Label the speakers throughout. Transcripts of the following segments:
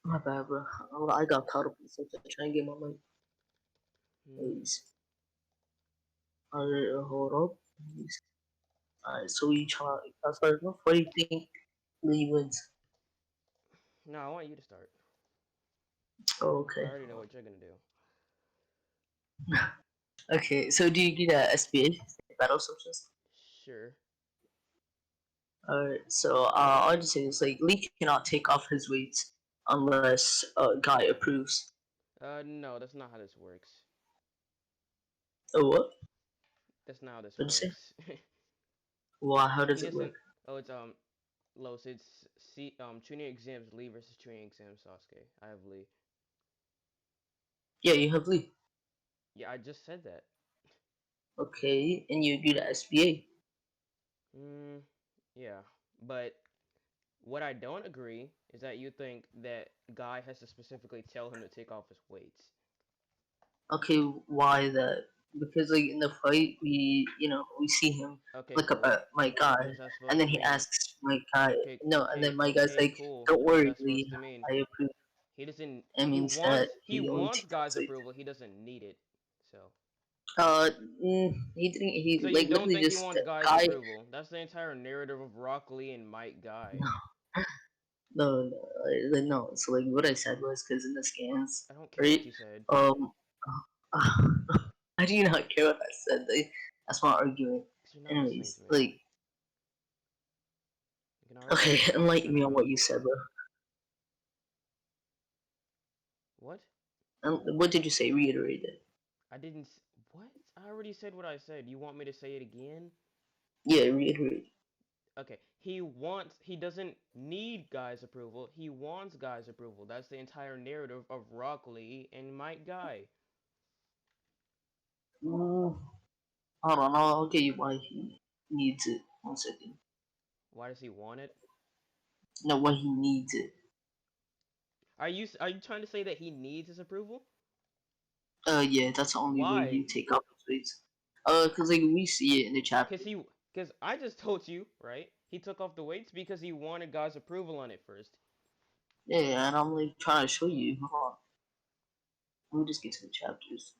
Speaker 1: My bad, bro. I got caught up in something trying to get my mic.
Speaker 2: Hmm.
Speaker 1: Please. Alright, hold up. Please. Alright, so we try. First off, what do you think Lee wins?
Speaker 2: No, I want you to start.
Speaker 1: Oh,
Speaker 2: I
Speaker 1: okay.
Speaker 2: already know what you're gonna do.
Speaker 1: Okay, so do you do that SBA battle substance?
Speaker 2: Sure.
Speaker 1: Alright, so I'll just say this: like Lee cannot take off his weights unless Guy approves.
Speaker 2: No, that's not how this works.
Speaker 1: Oh, what?
Speaker 2: That's not how this
Speaker 1: What'd you say?
Speaker 2: works.
Speaker 1: Why? How
Speaker 2: He
Speaker 1: does it
Speaker 2: doesn't.
Speaker 1: work?
Speaker 2: Oh, it's Los. It's tuning exams Lee versus tuning exams Sasuke. I have Lee.
Speaker 1: Yeah, you have Lee.
Speaker 2: Yeah, I just said that.
Speaker 1: Okay, and you do the SBA.
Speaker 2: Hmm. Yeah, but what I don't agree is that you think that Guy has to specifically tell him to take off his weights.
Speaker 1: Okay, why that? Because like in the fight, we see him
Speaker 2: Okay,
Speaker 1: look up
Speaker 2: cool.
Speaker 1: at my
Speaker 2: What
Speaker 1: guy,
Speaker 2: is that
Speaker 1: and
Speaker 2: supposed
Speaker 1: then
Speaker 2: to
Speaker 1: he
Speaker 2: mean?
Speaker 1: asks my guy, no, and then my guy's
Speaker 2: Okay,
Speaker 1: like,
Speaker 2: cool.
Speaker 1: "Don't
Speaker 2: What is
Speaker 1: worry,
Speaker 2: that supposed
Speaker 1: Lee,
Speaker 2: to mean?
Speaker 1: I approve."
Speaker 2: He doesn't.
Speaker 1: It means that
Speaker 2: He
Speaker 1: he only
Speaker 2: wants
Speaker 1: takes off
Speaker 2: Guy's
Speaker 1: weight.
Speaker 2: approval. He doesn't need it. So.
Speaker 1: He didn't. He
Speaker 2: So you
Speaker 1: like
Speaker 2: don't
Speaker 1: literally
Speaker 2: think he
Speaker 1: just
Speaker 2: wants Guy's
Speaker 1: guy.
Speaker 2: approval? That's the entire narrative of Rock Lee and Mike Guy.
Speaker 1: No. So like what I said was because in the scans,
Speaker 2: I don't care what
Speaker 1: right?
Speaker 2: you said.
Speaker 1: Um, I do not care what I said. That's my argument.
Speaker 2: 'Cause you're not listening to
Speaker 1: Anyways,
Speaker 2: me.
Speaker 1: like,
Speaker 2: You can already
Speaker 1: okay,
Speaker 2: tell.
Speaker 1: enlighten
Speaker 2: Shut
Speaker 1: me on what
Speaker 2: up.
Speaker 1: you said, bro.
Speaker 2: What?
Speaker 1: What did you say? Reiterate it.
Speaker 2: I didn't. What? I already said what I said. You want me to say it again?
Speaker 1: Yeah, reiterate.
Speaker 2: Okay. He wants. He doesn't need Guy's approval. He wants Guy's approval. That's the entire narrative of Rock Lee and Mike Guy.
Speaker 1: Hold on, I'll get you why he needs it. 1 second.
Speaker 2: Why does he want it?
Speaker 1: No, why he needs it.
Speaker 2: Are you trying to say that he needs his approval?
Speaker 1: Yeah, that's the only way
Speaker 2: Why?
Speaker 1: you take off his weights. Cause like we see it in the
Speaker 2: Cause
Speaker 1: chapter.
Speaker 2: he, cause I just told you, right? He took off the weights because he wanted God's approval on it first.
Speaker 1: Yeah, and I'm like trying to show you. Hold on. Let me just get to the chapters.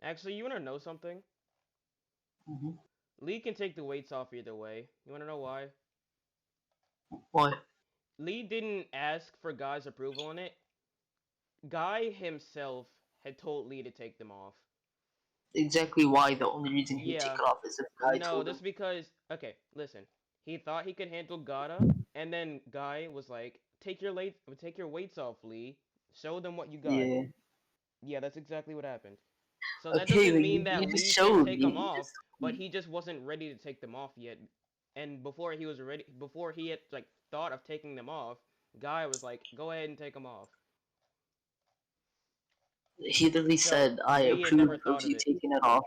Speaker 2: Actually, you wanna know something?
Speaker 1: Mm-hmm.
Speaker 2: Lee can take the weights off either way. You wanna know why?
Speaker 1: Why?
Speaker 2: Lee didn't ask for Guy's approval on it. Guy himself had told Lee to take them off.
Speaker 1: Exactly why? The only reason he would take
Speaker 2: Yeah,
Speaker 1: it off is if I
Speaker 2: no,
Speaker 1: told
Speaker 2: that's
Speaker 1: him.
Speaker 2: because okay, listen. He thought he could handle Gata, and then Guy was like, take your weights off, Lee. Show them what you got."
Speaker 1: Yeah.
Speaker 2: Yeah, that's exactly what happened. So that
Speaker 1: Okay,
Speaker 2: doesn't
Speaker 1: like
Speaker 2: mean that
Speaker 1: you just
Speaker 2: Lee can't
Speaker 1: showed
Speaker 2: take
Speaker 1: me.
Speaker 2: them
Speaker 1: You just
Speaker 2: off,
Speaker 1: told
Speaker 2: but
Speaker 1: me.
Speaker 2: he just wasn't ready to take them off yet. And before he had like thought of taking them off, Guy was like, "Go ahead and take them off."
Speaker 1: He literally
Speaker 2: So
Speaker 1: said, "I
Speaker 2: Lee had never
Speaker 1: approve of
Speaker 2: thought of
Speaker 1: you
Speaker 2: it.
Speaker 1: taking it off."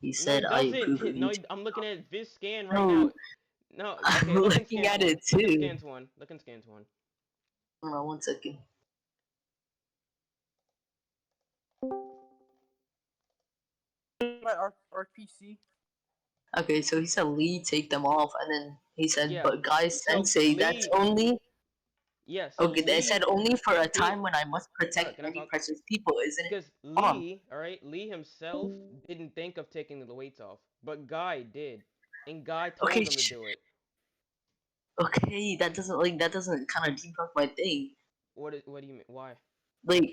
Speaker 1: He
Speaker 2: No, he
Speaker 1: said, "I approve
Speaker 2: doesn't.
Speaker 1: of you
Speaker 2: No,
Speaker 1: taking
Speaker 2: I'm
Speaker 1: it
Speaker 2: looking
Speaker 1: off."
Speaker 2: at this scan right
Speaker 1: No,
Speaker 2: now. No, okay,
Speaker 1: I'm
Speaker 2: look in
Speaker 1: looking
Speaker 2: scans
Speaker 1: at
Speaker 2: one.
Speaker 1: it
Speaker 2: Look in
Speaker 1: too.
Speaker 2: scans one. Look in scans one.
Speaker 1: Hold on 1 second.
Speaker 3: My RPC.
Speaker 1: Okay, so he said Lee take them off, and then he said,
Speaker 2: Yeah.
Speaker 1: "But guy
Speaker 2: So
Speaker 1: sensei, that's
Speaker 2: Lee,
Speaker 1: only
Speaker 2: yeah. So
Speaker 1: okay." They said
Speaker 2: Lee,
Speaker 1: only for a
Speaker 2: he
Speaker 1: time when I must protect
Speaker 2: can I
Speaker 1: many
Speaker 2: talk?
Speaker 1: precious people, isn't it?
Speaker 2: Because
Speaker 1: Hold on.
Speaker 2: Lee, all right, Lee himself didn't think of taking the weights off, but Guy did, and Guy
Speaker 1: Okay,
Speaker 2: told him to do it.
Speaker 1: okay, that doesn't kind of debunk my thing.
Speaker 2: What do you mean? Why?
Speaker 1: Like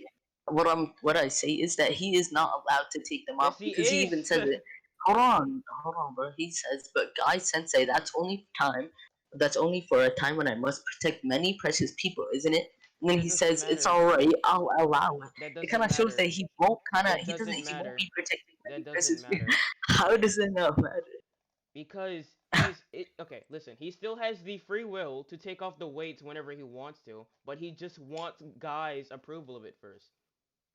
Speaker 1: what I say is that he is not allowed to take them
Speaker 2: Yes,
Speaker 1: off
Speaker 2: he
Speaker 1: because he even
Speaker 2: is.
Speaker 1: says it. Hold on, bro. He says, but Guy Sensei, that's only time. That's only for a time when I must protect many precious people, isn't it? And then
Speaker 2: That
Speaker 1: he
Speaker 2: doesn't
Speaker 1: says, "It's
Speaker 2: matter.
Speaker 1: all right. I'll allow it."
Speaker 2: That
Speaker 1: It kind
Speaker 2: doesn't
Speaker 1: of shows that
Speaker 2: matter.
Speaker 1: he won't kind of
Speaker 2: That doesn't
Speaker 1: he won't
Speaker 2: matter.
Speaker 1: be protecting
Speaker 2: That
Speaker 1: many
Speaker 2: doesn't
Speaker 1: precious people.
Speaker 2: matter.
Speaker 1: How does it not matter?
Speaker 2: Because okay, listen, he still has the free will to take off the weights whenever he wants to, but he just wants Guy's approval of it first.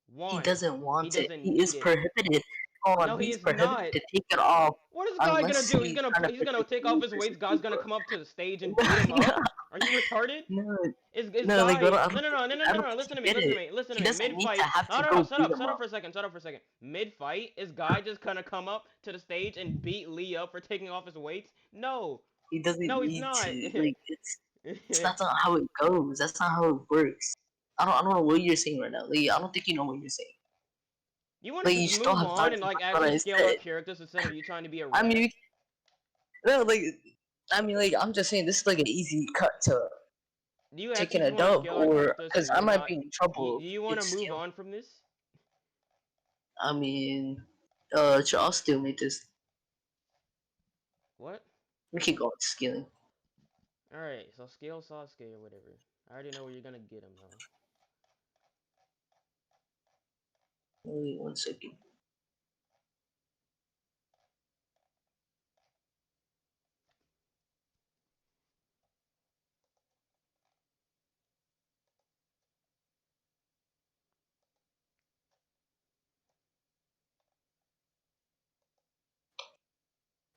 Speaker 1: He
Speaker 2: Wants.
Speaker 1: doesn't
Speaker 2: He
Speaker 1: want it.
Speaker 2: doesn't
Speaker 1: He is
Speaker 2: need it.
Speaker 1: prohibited. hold
Speaker 2: No,
Speaker 1: on,
Speaker 2: he
Speaker 1: he's
Speaker 2: is
Speaker 1: prohibited
Speaker 2: not.
Speaker 1: to take it off
Speaker 2: What is guy gonna
Speaker 1: unless
Speaker 2: do?
Speaker 1: he's trying to
Speaker 2: He's gonna
Speaker 1: protect
Speaker 2: take off
Speaker 1: me
Speaker 2: his weights.
Speaker 1: versus
Speaker 2: Guy's gonna
Speaker 1: people.
Speaker 2: come up to the stage and beat him
Speaker 1: no,
Speaker 2: up. Are you retarded?
Speaker 1: no,
Speaker 2: Is
Speaker 1: no, like,
Speaker 2: guy?
Speaker 1: I
Speaker 2: No,
Speaker 1: don't
Speaker 2: no, no, no,
Speaker 1: think,
Speaker 2: no,
Speaker 1: I
Speaker 2: no,
Speaker 1: don't
Speaker 2: no.
Speaker 1: think
Speaker 2: Listen to
Speaker 1: he
Speaker 2: me.
Speaker 1: did
Speaker 2: Listen to
Speaker 1: it.
Speaker 2: me. Listen to
Speaker 1: He
Speaker 2: me.
Speaker 1: doesn't
Speaker 2: Mid
Speaker 1: need to
Speaker 2: fight.
Speaker 1: have
Speaker 2: No,
Speaker 1: to
Speaker 2: no, no.
Speaker 1: go
Speaker 2: Shut
Speaker 1: beat
Speaker 2: up.
Speaker 1: him
Speaker 2: Shut up
Speaker 1: up.
Speaker 2: for a second. Shut up for a second. Mid fight, is guy just gonna come up to the stage and beat Lee up for taking off his weights? No.
Speaker 1: He doesn't
Speaker 2: No, he's
Speaker 1: need
Speaker 2: not.
Speaker 1: to. Like, that's not how it goes. That's not how it works. I don't know what you're saying right now. Like, I don't think you know what you're saying.
Speaker 2: You want
Speaker 1: Like,
Speaker 2: us to
Speaker 1: you
Speaker 2: just
Speaker 1: still
Speaker 2: move
Speaker 1: have time
Speaker 2: on
Speaker 1: to
Speaker 2: and like
Speaker 1: talk about
Speaker 2: actually
Speaker 1: it
Speaker 2: scale our
Speaker 1: instead.
Speaker 2: characters instead of you trying to be a
Speaker 1: I
Speaker 2: rat?
Speaker 1: mean, no, like, I'm just saying this is like an easy cut to
Speaker 2: Do you
Speaker 1: taking
Speaker 2: actually
Speaker 1: a
Speaker 2: just want to
Speaker 1: dub,
Speaker 2: scale our
Speaker 1: or
Speaker 2: characters so
Speaker 1: because I
Speaker 2: we're
Speaker 1: might
Speaker 2: not?
Speaker 1: be in trouble
Speaker 2: Do
Speaker 1: if
Speaker 2: you
Speaker 1: it
Speaker 2: want to
Speaker 1: gets
Speaker 2: move
Speaker 1: scaled.
Speaker 2: on from this?
Speaker 1: I mean, sure, I'll still make this.
Speaker 2: What?
Speaker 1: We can go on scaling.
Speaker 2: All right, so scale Sasuke or whatever. I already know where you're gonna get him though.
Speaker 1: Wait 1 second.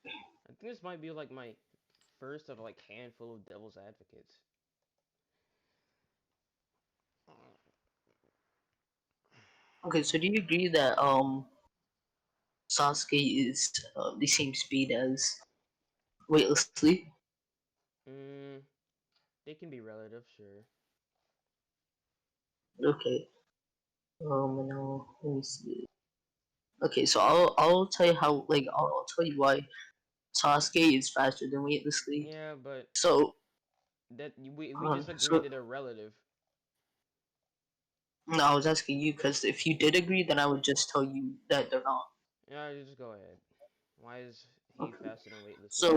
Speaker 2: I think this might be like my first of like handful of devil's advocates.
Speaker 1: Okay, so do you agree that Sasuke is the same speed as weightlessly?
Speaker 2: Mm, they can be relative, sure.
Speaker 1: Okay. No, let me see. Okay, so I'll tell you how, like, I'll tell you why Sasuke is faster than weightlessly.
Speaker 2: Yeah, but
Speaker 1: So
Speaker 2: that we
Speaker 1: hold on.
Speaker 2: just agreed
Speaker 1: So
Speaker 2: that they're relative.
Speaker 1: no, I was asking you because if you did agree, then I would just tell you that they're not.
Speaker 2: Yeah, you just go ahead. Why is he
Speaker 1: Okay.
Speaker 2: faster than weightlessly?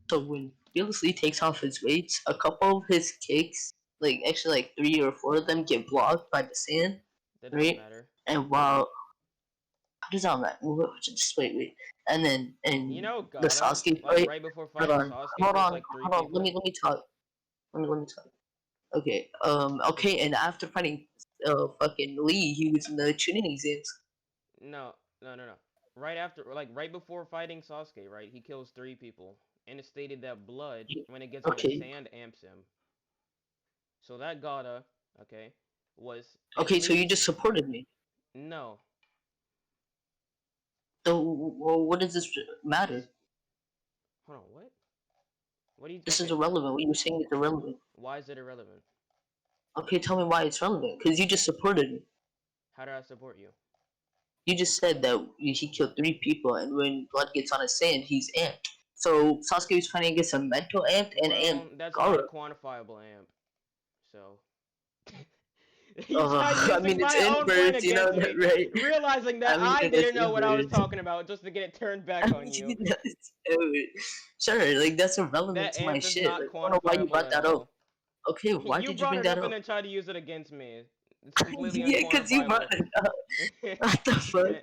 Speaker 1: So when weightlessly takes off his weights, a couple of his kicks, like actually like 3 or 4 of them, get blocked by the sand,
Speaker 2: That doesn't
Speaker 1: right?
Speaker 2: matter.
Speaker 1: And while how does that matter? Just wait, and then
Speaker 2: You
Speaker 1: in
Speaker 2: know,
Speaker 1: the
Speaker 2: Gata,
Speaker 1: Sasuke
Speaker 2: like
Speaker 1: fight,
Speaker 2: right before
Speaker 1: hold
Speaker 2: fighting
Speaker 1: on,
Speaker 2: Sasuke,
Speaker 1: hold
Speaker 2: kills
Speaker 1: on,
Speaker 2: like three
Speaker 1: hold on. Let
Speaker 2: people.
Speaker 1: me talk. Let me talk. Okay. Okay. And after fighting fucking Lee, he was in the tuning exams.
Speaker 2: No, no, no, no. Right after, like right before fighting Sasuke, right? He kills three people, and it's stated that blood, when it gets on the
Speaker 1: Okay.
Speaker 2: sand, amps him. So that Gata, okay, was at
Speaker 1: Okay. So you
Speaker 2: least
Speaker 1: just supported me.
Speaker 2: no.
Speaker 1: So well, what does this matter?
Speaker 2: Hold on, what? What do you?
Speaker 1: This is
Speaker 2: Okay,
Speaker 1: irrelevant. What you're saying is irrelevant.
Speaker 2: why is it irrelevant?
Speaker 1: Okay, tell me why it's relevant. Because you just supported me.
Speaker 2: How did I support you?
Speaker 1: You just said that he killed 3 people, and when blood gets on his sand, he's amped. So Sasuke was fighting against a mental amped and amped
Speaker 2: Well, that's not a
Speaker 1: Gaara.
Speaker 2: quantifiable amp. So you try
Speaker 1: I
Speaker 2: using
Speaker 1: mean, it's
Speaker 2: my own point
Speaker 1: inverse, you know
Speaker 2: against
Speaker 1: that,
Speaker 2: me,
Speaker 1: right?
Speaker 2: realizing that
Speaker 1: I mean,
Speaker 2: I
Speaker 1: it's
Speaker 2: didn't know what I was
Speaker 1: inverse.
Speaker 2: talking about just to get it turned
Speaker 1: I
Speaker 2: back on you.
Speaker 1: mean, sure, like that's irrelevant
Speaker 2: That
Speaker 1: to my
Speaker 2: amp is
Speaker 1: shit.
Speaker 2: not
Speaker 1: Like, I don't know why you
Speaker 2: quantifiable
Speaker 1: brought
Speaker 2: at
Speaker 1: that up.
Speaker 2: all.
Speaker 1: Okay, why
Speaker 2: You
Speaker 1: did you
Speaker 2: brought
Speaker 1: bring
Speaker 2: it
Speaker 1: that
Speaker 2: up and
Speaker 1: up?
Speaker 2: then tried to use it against me. It's completely
Speaker 1: Yeah, cause you brought
Speaker 2: unquantifiable.
Speaker 1: it up. What the fuck?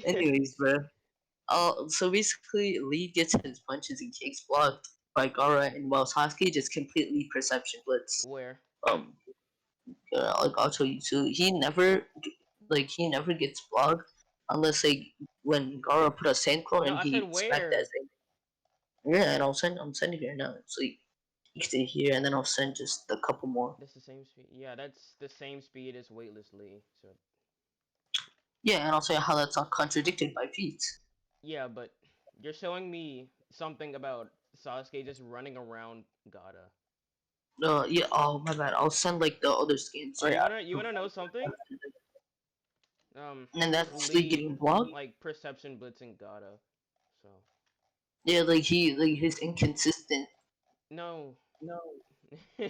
Speaker 1: Anyways, bro. So basically, Lee gets his punches and kicks blocked by Gaara, and while Sasuke just completely perception blitz.
Speaker 2: Where?
Speaker 1: Um, like I'll tell you too, he never gets blocked unless like when Gaara put a sand clone
Speaker 2: No,
Speaker 1: and
Speaker 2: I said
Speaker 1: he smacked that
Speaker 2: where.
Speaker 1: thing. Yeah, and I'm sending here now. So you can stay here, and then I'll send just a couple more.
Speaker 2: That's the same speed. Yeah, that's the same speed as weightlessly. So
Speaker 1: Yeah, and I'll say how that's not contradicted by feats.
Speaker 2: yeah, but you're showing me something about Sasuke just running around Gata.
Speaker 1: Yeah. Oh my bad. I'll send like the other skins
Speaker 2: Oh,
Speaker 1: right
Speaker 2: you
Speaker 1: after.
Speaker 2: wanna know something?
Speaker 1: And
Speaker 2: Here's
Speaker 1: that's like
Speaker 2: Lee
Speaker 1: getting blocked.
Speaker 2: like perception blitzing Gata. So
Speaker 1: Yeah, like he's inconsistent.
Speaker 2: no,
Speaker 1: No.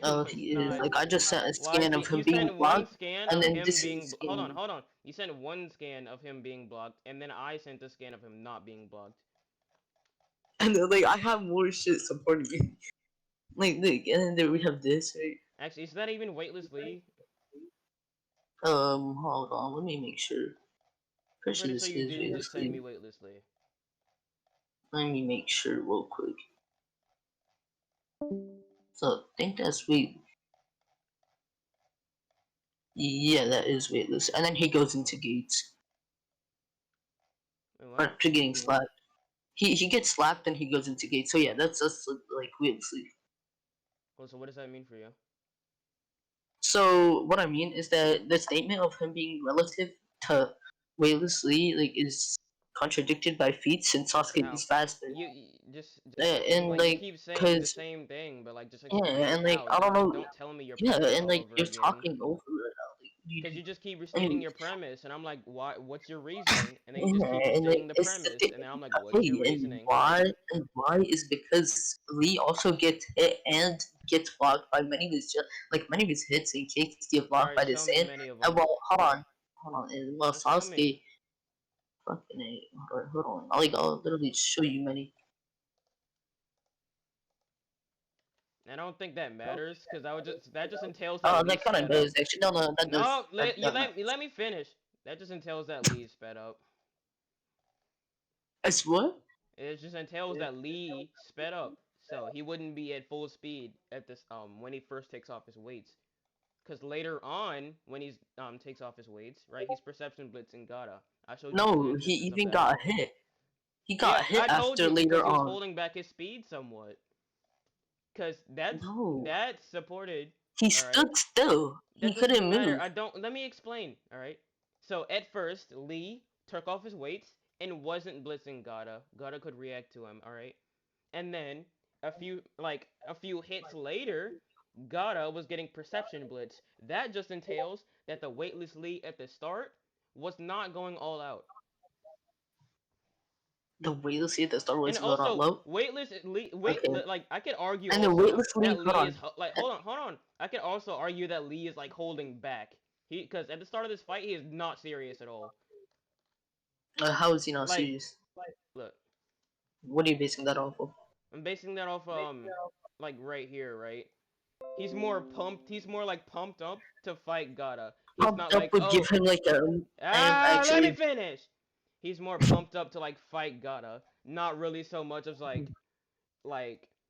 Speaker 2: no, it's
Speaker 1: He is
Speaker 2: not.
Speaker 1: like I just sent a
Speaker 2: Why?
Speaker 1: scan of him
Speaker 2: You
Speaker 1: being
Speaker 2: sent one
Speaker 1: blocked,
Speaker 2: scan
Speaker 1: and
Speaker 2: of
Speaker 1: then
Speaker 2: him
Speaker 1: this is a
Speaker 2: being. Hold on,
Speaker 1: scan.
Speaker 2: hold on. You sent one scan of him being blocked, and then I sent a scan of him not being blocked.
Speaker 1: And then, like I have more shit supporting me. Like, and then there we have this, right?
Speaker 2: Actually, is that even weightlessly?
Speaker 1: Hold on, let me make sure.
Speaker 2: I'm
Speaker 1: Pretty sure
Speaker 2: pretty sure
Speaker 1: this
Speaker 2: you
Speaker 1: is
Speaker 2: didn't just send me
Speaker 1: weightlessly.
Speaker 2: weightlessly.
Speaker 1: Let me make sure real quick. So I think that's weight. Yeah, that is weightless. And then he goes into gates.
Speaker 2: Wait, what?
Speaker 1: after getting slapped. He gets slapped and he goes into gate. So yeah, that's like weightlessly.
Speaker 2: Well, so what does that mean for you?
Speaker 1: So what I mean is that the statement of him being relative to weightlessly like is contradicted by feet since Sasuke
Speaker 2: How?
Speaker 1: is faster.
Speaker 2: You just
Speaker 1: And
Speaker 2: like you
Speaker 1: like,
Speaker 2: keep saying the
Speaker 1: cause
Speaker 2: same thing, but like just
Speaker 1: yeah,
Speaker 2: explain
Speaker 1: and like
Speaker 2: how.
Speaker 1: I don't know,
Speaker 2: Don't tell me your
Speaker 1: yeah,
Speaker 2: premise
Speaker 1: and
Speaker 2: all
Speaker 1: like
Speaker 2: over
Speaker 1: you're
Speaker 2: again.
Speaker 1: talking over it now. Like, what do you
Speaker 2: Because
Speaker 1: do?
Speaker 2: you just keep restating
Speaker 1: Anyways,
Speaker 2: your premise, and I'm like, why? What's your reasoning? And then you just keep
Speaker 1: yeah, and like
Speaker 2: restating the
Speaker 1: it's the
Speaker 2: premise,
Speaker 1: thing.
Speaker 2: and then I'm like, what's your
Speaker 1: Okay, and
Speaker 2: reasoning?
Speaker 1: why is because Lee also gets hit and gets blocked by many of his like many of his hits and kicks get
Speaker 2: All
Speaker 1: blocked
Speaker 2: right,
Speaker 1: by the
Speaker 2: show me
Speaker 1: sand.
Speaker 2: many of
Speaker 1: And
Speaker 2: them.
Speaker 1: well, hold on, and well,
Speaker 2: Show me.
Speaker 1: Sasuke, fucking a, hold on, I'll literally show you many.
Speaker 2: I don't think that matters, because that just entails that Lee
Speaker 1: That kind of
Speaker 2: sped
Speaker 1: does
Speaker 2: up.
Speaker 1: actually. No, no, that does.
Speaker 2: No, you let me finish. That just entails that Lee sped up.
Speaker 1: It's what?
Speaker 2: It just entails that Lee sped up, so he wouldn't be at full speed at this when he first takes off his weights. Because later on, when he's takes off his weights, right, he's perception blitzing Gata. I showed you two
Speaker 1: No, he
Speaker 2: instances of
Speaker 1: even
Speaker 2: that.
Speaker 1: got hit. He
Speaker 2: Yeah,
Speaker 1: got
Speaker 2: I
Speaker 1: hit
Speaker 2: told
Speaker 1: after
Speaker 2: you because
Speaker 1: later
Speaker 2: he was
Speaker 1: on.
Speaker 2: holding back his speed somewhat. Because
Speaker 1: No,
Speaker 2: that's supported.
Speaker 1: he
Speaker 2: All right,
Speaker 1: stood still. He
Speaker 2: that doesn't
Speaker 1: couldn't
Speaker 2: matter.
Speaker 1: move.
Speaker 2: I don't. Let me explain. All right. So at first, Lee took off his weights and wasn't blitzing Gata. Gata could react to him. All right. And then a few hits later, Gata was getting perception blitz. That just entails that the weightless Lee at the start was not going all out.
Speaker 1: The weightless at the start
Speaker 2: And
Speaker 1: was going on
Speaker 2: also,
Speaker 1: low. Okay,
Speaker 2: like I could argue
Speaker 1: and the
Speaker 2: also
Speaker 1: weightless
Speaker 2: that
Speaker 1: Lee. Hold
Speaker 2: Lee is
Speaker 1: on.
Speaker 2: like hold on. I could also argue that Lee is like holding back. Because at the start of this fight, he is not serious at all.
Speaker 1: How is he not
Speaker 2: Like,
Speaker 1: serious?
Speaker 2: look,
Speaker 1: What are you basing that off of?
Speaker 2: I'm basing that off like right here, right? He's more pumped. He's more like pumped up to fight Gata. He's not
Speaker 1: Pumped up
Speaker 2: like,
Speaker 1: would give
Speaker 2: oh,
Speaker 1: him like a. I am
Speaker 2: let me
Speaker 1: actually.
Speaker 2: finish. He's more pumped up to like fight Gata. Not really so much as like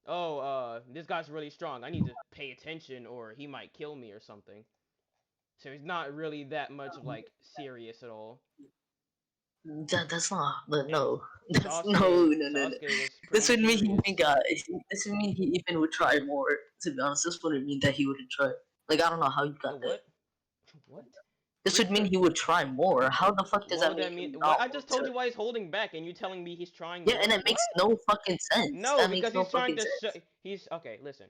Speaker 2: oh this guy's really strong. I need to pay attention or he might kill me or something. So he's not really that much of like serious at all.
Speaker 1: That's not.
Speaker 2: And
Speaker 1: No. That's no.
Speaker 2: Sasuke was
Speaker 1: This
Speaker 2: pretty
Speaker 1: would mean he
Speaker 2: serious.
Speaker 1: even got. This would mean he even would try more. To be honest, this wouldn't mean that he wouldn't try. Like I don't know how you
Speaker 2: The
Speaker 1: got that.
Speaker 2: what? What?
Speaker 1: This would mean he would try more. How the fuck does
Speaker 2: What
Speaker 1: that
Speaker 2: would that
Speaker 1: make
Speaker 2: mean?
Speaker 1: him
Speaker 2: What?
Speaker 1: not
Speaker 2: I
Speaker 1: want
Speaker 2: just told
Speaker 1: to?
Speaker 2: you why he's holding back, and you telling me he's trying
Speaker 1: Yeah, and
Speaker 2: more?
Speaker 1: it
Speaker 2: What?
Speaker 1: makes no fucking sense.
Speaker 2: No,
Speaker 1: That
Speaker 2: because
Speaker 1: makes no
Speaker 2: he's trying
Speaker 1: fucking
Speaker 2: to show.
Speaker 1: sense.
Speaker 2: He's okay. Listen,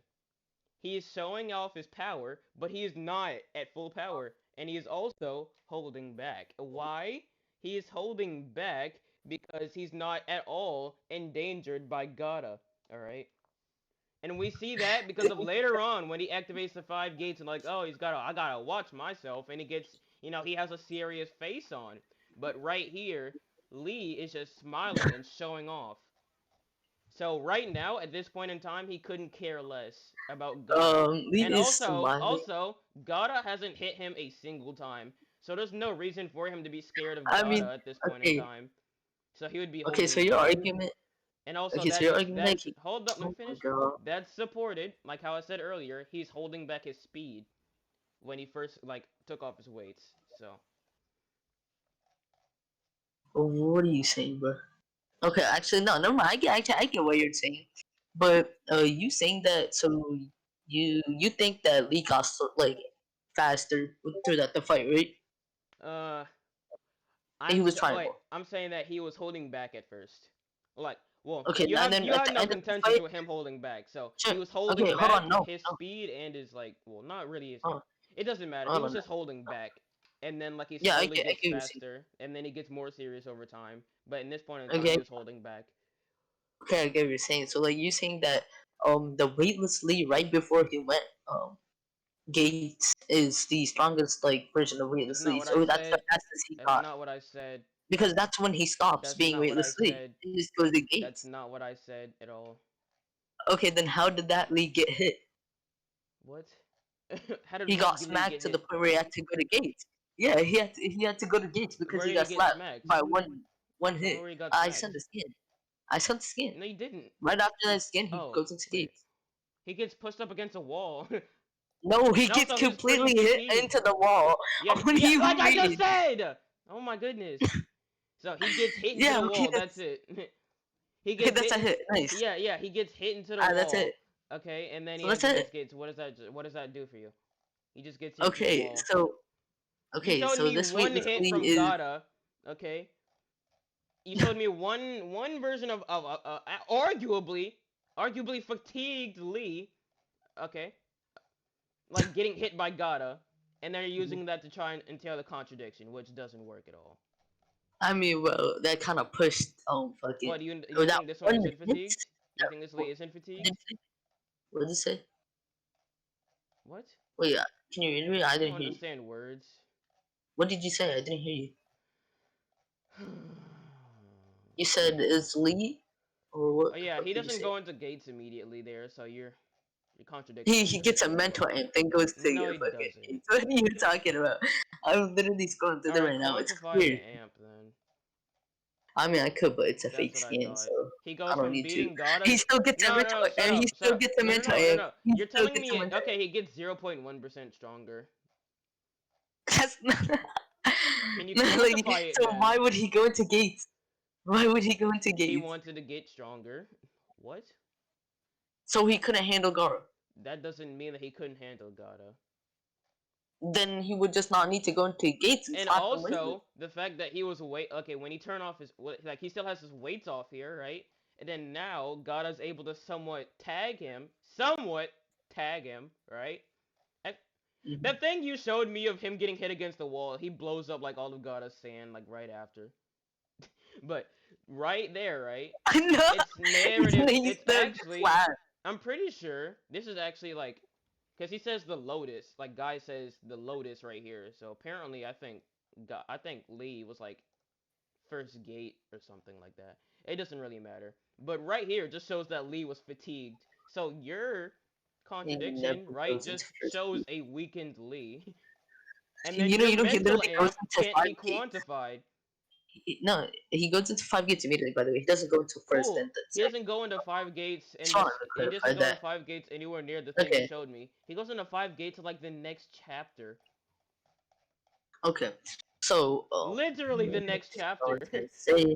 Speaker 2: he is showing off his power, but he is not at full power, and he is also holding back. Why? He is holding back because he's not at all endangered by Gata. All right. And we see that because of later on when he activates the five gates and like, oh, I gotta watch myself, and he gets, he has a serious face on. But right here, Lee is just smiling and showing off. So right now, at this point in time, he couldn't care less about Gata. And
Speaker 1: Lee is smiling.
Speaker 2: Gata hasn't hit him a single time. So there's no reason for him to be scared of
Speaker 1: I
Speaker 2: Gata
Speaker 1: mean,
Speaker 2: at this point in
Speaker 1: okay,
Speaker 2: time. So he would be
Speaker 1: okay. So
Speaker 2: holding
Speaker 1: your
Speaker 2: back.
Speaker 1: argument,
Speaker 2: And also
Speaker 1: okay, so your argument, like,
Speaker 2: that's hold up, let me
Speaker 1: oh my
Speaker 2: finish.
Speaker 1: god,
Speaker 2: That's supported, like how I said earlier, he's holding back his speed when he first like took off his weights. So
Speaker 1: what are you saying, bro? Okay, actually, no, never mind. I get what you're saying, but you saying that so you think that Lee got like faster through that the fight, right?
Speaker 2: uh
Speaker 1: And he was trying more.
Speaker 2: I'm saying that he was holding back at first. Like, well,
Speaker 1: Okay, and then
Speaker 2: you
Speaker 1: at
Speaker 2: had
Speaker 1: the
Speaker 2: no
Speaker 1: end of the
Speaker 2: contentions
Speaker 1: fight,
Speaker 2: with him holding back. So
Speaker 1: sure.
Speaker 2: he was
Speaker 1: Okay,
Speaker 2: holding
Speaker 1: hold on,
Speaker 2: back
Speaker 1: no,
Speaker 2: his
Speaker 1: no,
Speaker 2: speed and his like, well, not really his.
Speaker 1: hold on,
Speaker 2: It doesn't matter. He
Speaker 1: hold
Speaker 2: was
Speaker 1: on.
Speaker 2: just holding back, and then like he
Speaker 1: Yeah,
Speaker 2: slowly
Speaker 1: I
Speaker 2: gets
Speaker 1: get what you're saying.
Speaker 2: faster, and then he gets more serious over time. But in this point in time, he
Speaker 1: Okay,
Speaker 2: was holding back.
Speaker 1: okay, I get what you're saying. So like you saying that the weightless Lee right before he went Gates is the strongest like version of
Speaker 2: That's
Speaker 1: weightless
Speaker 2: not
Speaker 1: Lee.
Speaker 2: what I
Speaker 1: So that's the
Speaker 2: said.
Speaker 1: fastest he
Speaker 2: That's
Speaker 1: got.
Speaker 2: not what I said.
Speaker 1: Because that's when he stops
Speaker 2: That's
Speaker 1: being
Speaker 2: not what I
Speaker 1: weightless Lee.
Speaker 2: said.
Speaker 1: He just goes to
Speaker 2: That's
Speaker 1: Gates.
Speaker 2: not what I said at all.
Speaker 1: Okay, then how did that Lee get hit?
Speaker 2: What? How did
Speaker 1: He
Speaker 2: what
Speaker 1: got
Speaker 2: Glee get
Speaker 1: smacked to the
Speaker 2: hit?
Speaker 1: point where he had to go to Gates. Yeah, he had to go to Gates because
Speaker 2: Where
Speaker 1: he
Speaker 2: did he
Speaker 1: got
Speaker 2: get
Speaker 1: slapped
Speaker 2: smacked?
Speaker 1: by one
Speaker 2: Tell me
Speaker 1: hit.
Speaker 2: where he got
Speaker 1: I sent
Speaker 2: smacked.
Speaker 1: the skin. I sent the skin.
Speaker 2: No, you didn't.
Speaker 1: Right after that skin, he
Speaker 2: Oh,
Speaker 1: goes into
Speaker 2: wait.
Speaker 1: Gates.
Speaker 2: He gets pushed up against a wall.
Speaker 1: No, he
Speaker 2: And
Speaker 1: gets
Speaker 2: also, he's pretty
Speaker 1: completely hit
Speaker 2: BP.
Speaker 1: into the wall.
Speaker 2: Yeah,
Speaker 1: What do
Speaker 2: yeah,
Speaker 1: you
Speaker 2: like I just
Speaker 1: mean?
Speaker 2: said! Oh my goodness. So he gets hit into
Speaker 1: Yeah,
Speaker 2: the
Speaker 1: okay,
Speaker 2: wall. That's it. He
Speaker 1: okay,
Speaker 2: gets
Speaker 1: that's
Speaker 2: hit.
Speaker 1: a hit. Nice.
Speaker 2: Yeah. He gets hit into the
Speaker 1: That's it.
Speaker 2: wall. Okay, and then
Speaker 1: So
Speaker 2: he
Speaker 1: that's
Speaker 2: activates
Speaker 1: it.
Speaker 2: gates. What does that do for you? He just gets hit into the
Speaker 1: Okay,
Speaker 2: wall.
Speaker 1: so
Speaker 2: You
Speaker 1: okay,
Speaker 2: showed
Speaker 1: so
Speaker 2: me
Speaker 1: this
Speaker 2: one hit
Speaker 1: weightlessly
Speaker 2: from
Speaker 1: is
Speaker 2: Gata. Okay. You showed me one version of arguably fatigued Lee. Okay. Like getting hit by Gata, and they're using that to try and entail the contradiction, which doesn't work at all.
Speaker 1: I mean, well, that kind of pushed
Speaker 2: What
Speaker 1: fucking
Speaker 2: do you
Speaker 1: or that
Speaker 2: think this one
Speaker 1: one
Speaker 2: isn't
Speaker 1: hit.
Speaker 2: fatigued? You
Speaker 1: That,
Speaker 2: think this
Speaker 1: what
Speaker 2: Lee isn't
Speaker 1: did
Speaker 2: fatigued?
Speaker 1: it say? What did it say?
Speaker 2: What?
Speaker 1: Wait, can you read me? I
Speaker 2: I don't
Speaker 1: didn't hear you.
Speaker 2: understand words.
Speaker 1: What did you say? I didn't hear you. You said is Lee or what
Speaker 2: Oh
Speaker 1: the
Speaker 2: yeah,
Speaker 1: fuck
Speaker 2: he
Speaker 1: did you
Speaker 2: doesn't
Speaker 1: say?
Speaker 2: go into gates immediately there, so you're contradicting
Speaker 1: He
Speaker 2: yourself.
Speaker 1: gets a mental amp, then goes to
Speaker 2: No,
Speaker 1: your
Speaker 2: he
Speaker 1: fucking
Speaker 2: doesn't.
Speaker 1: gates. What are you talking about? I'm literally scrolling through
Speaker 2: All
Speaker 1: them
Speaker 2: right,
Speaker 1: right now. It's
Speaker 2: quantify the
Speaker 1: weird.
Speaker 2: amp then.
Speaker 1: I mean, I could, but it's a
Speaker 2: That's
Speaker 1: fake
Speaker 2: what I
Speaker 1: skin,
Speaker 2: thought.
Speaker 1: so
Speaker 2: He
Speaker 1: I
Speaker 2: goes
Speaker 1: don't
Speaker 2: from
Speaker 1: need to.
Speaker 2: beating God
Speaker 1: He
Speaker 2: as
Speaker 1: still gets a
Speaker 2: no,
Speaker 1: mental,
Speaker 2: no, shut
Speaker 1: and he
Speaker 2: up, shut
Speaker 1: still
Speaker 2: up.
Speaker 1: gets a
Speaker 2: No, no,
Speaker 1: mental
Speaker 2: no, no,
Speaker 1: amp.
Speaker 2: no.
Speaker 1: He
Speaker 2: You're
Speaker 1: still
Speaker 2: telling
Speaker 1: gets a
Speaker 2: me
Speaker 1: mental
Speaker 2: okay,
Speaker 1: amp.
Speaker 2: he gets 0.1% stronger.
Speaker 1: That's not.
Speaker 2: Can you
Speaker 1: No, like,
Speaker 2: quantify it
Speaker 1: so
Speaker 2: then?
Speaker 1: why would he go into gates? Why would he go into
Speaker 2: He
Speaker 1: gates?
Speaker 2: wanted to get stronger. What?
Speaker 1: So he couldn't handle Garo.
Speaker 2: That doesn't mean that he couldn't handle Gata.
Speaker 1: Then he would just not need to go into gates and
Speaker 2: And
Speaker 1: slap him later.
Speaker 2: also the fact that he was okay when he turned off his like he still has his weights off here, right? And then now Gata's able to somewhat tag him, right? I,
Speaker 1: Mhm.
Speaker 2: that thing you showed me of him getting hit against the wall, he blows up like all of Gata's sand like right after. But right there, right?
Speaker 1: I know.
Speaker 2: It's narrative.
Speaker 1: He
Speaker 2: It's
Speaker 1: still gets
Speaker 2: actually
Speaker 1: slapped.
Speaker 2: I'm pretty sure this is actually like because he says the Lotus, like Guy says the Lotus right here. So apparently, I think Lee was like first gate or something like that. It doesn't really matter. But right here just shows that Lee was fatigued. So your
Speaker 1: He never
Speaker 2: contradiction, right,
Speaker 1: goes into
Speaker 2: just
Speaker 1: first
Speaker 2: shows
Speaker 1: gate.
Speaker 2: a weakened Lee. And then
Speaker 1: You
Speaker 2: your
Speaker 1: know, he
Speaker 2: mental
Speaker 1: literally goes
Speaker 2: amp
Speaker 1: into
Speaker 2: can't
Speaker 1: five
Speaker 2: be
Speaker 1: gates.
Speaker 2: quantified.
Speaker 1: No, he goes into five gates immediately. By the way, he doesn't go into first and
Speaker 2: Cool.
Speaker 1: then
Speaker 2: He
Speaker 1: second.
Speaker 2: doesn't go into five gates
Speaker 1: Just
Speaker 2: and
Speaker 1: wanted
Speaker 2: this.
Speaker 1: to
Speaker 2: He doesn't
Speaker 1: clarify
Speaker 2: go into
Speaker 1: that.
Speaker 2: five gates anywhere near the thing you
Speaker 1: Okay,
Speaker 2: showed me. He goes into five gates like the next chapter.
Speaker 1: okay. So,
Speaker 2: Literally the next
Speaker 1: I was
Speaker 2: chapter.
Speaker 1: gonna say,